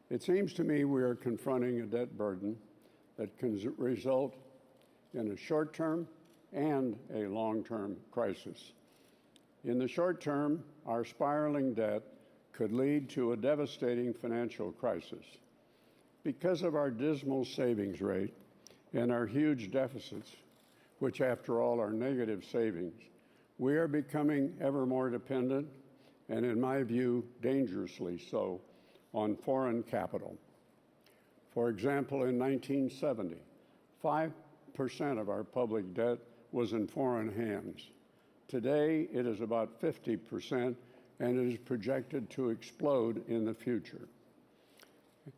It seems to me we are confronting a debt burden that can result in a short-term and a long-term crisis. In the short term, our spiraling debt could lead to a devastating financial crisis. Because of our dismal savings rate and our huge deficits, which after all are negative savings, we are becoming ever more dependent, and in my view, dangerously so, on foreign capital. For example, in 1970, 5% of our public debt was in foreign hands. Today, it is about 50%, and it is projected to explode in the future.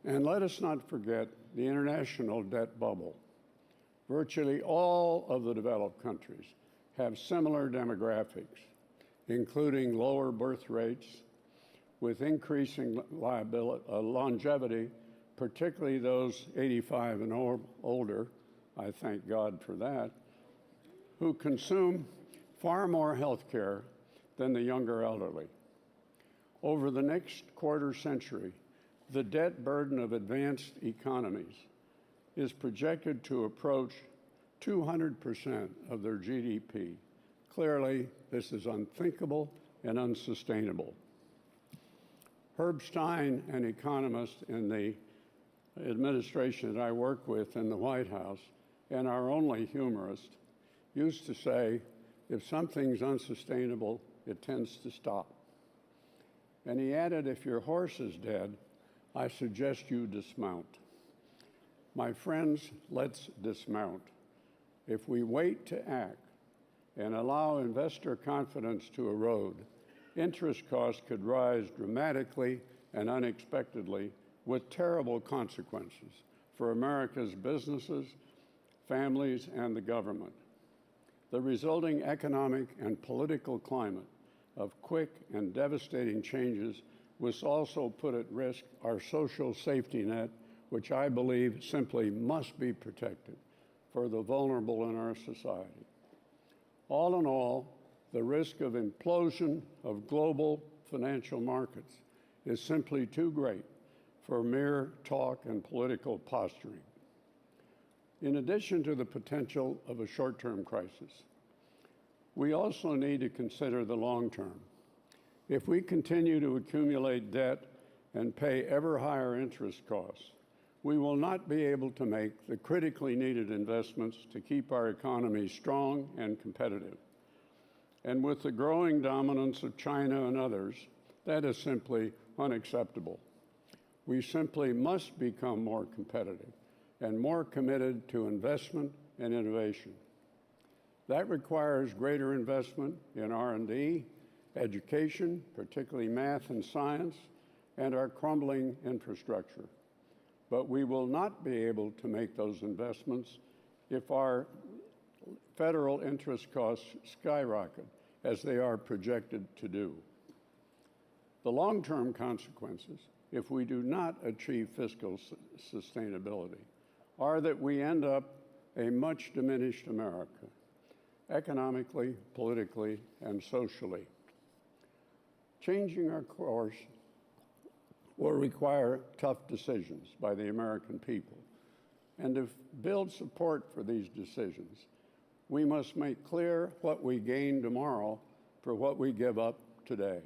And let us not forget the international debt bubble. Virtually all of the developed countries have similar demographics, including lower birth rates, with increasing longevity, particularly those 85 and older, I thank God for that, who consume far more health care than the younger elderly. Over the next quarter century, the debt burden of advanced economies is projected to approach 200% of their GDP. Clearly, this is unthinkable and unsustainable. Herb Stein, an economist in the administration that I work with in the White House, and our only humorist, used to say, if something's unsustainable, it tends to stop. And he added, if your horse is dead, I suggest you dismount. My friends, let's dismount. If we wait to act and allow investor confidence to erode, interest costs could rise dramatically and unexpectedly with terrible consequences for America's businesses, families, and the government. The resulting economic and political climate of quick and devastating changes will also put at risk our social safety net, which I believe simply must be protected for the vulnerable in our society. All in all, the risk of implosion of global financial markets is simply too great for mere talk and political posturing. In addition to the potential of a short-term crisis, we also need to consider the long term. If we continue to accumulate debt and pay ever higher interest costs, we will not be able to make the critically needed investments to keep our economy strong and competitive. And with the growing dominance of China and others, that is simply unacceptable. We simply must become more competitive and more committed to investment and innovation. That requires greater investment in R&D, education, particularly math and science, and our crumbling infrastructure. But we will not be able to make those investments if our federal interest costs skyrocket, as they are projected to do. The long-term consequences, if we do not achieve fiscal sustainability, are that we end up a much diminished America, economically, politically, and socially. Changing our course will require tough decisions by the American people. And to build support for these decisions, we must make clear what we gain tomorrow for what we give up today.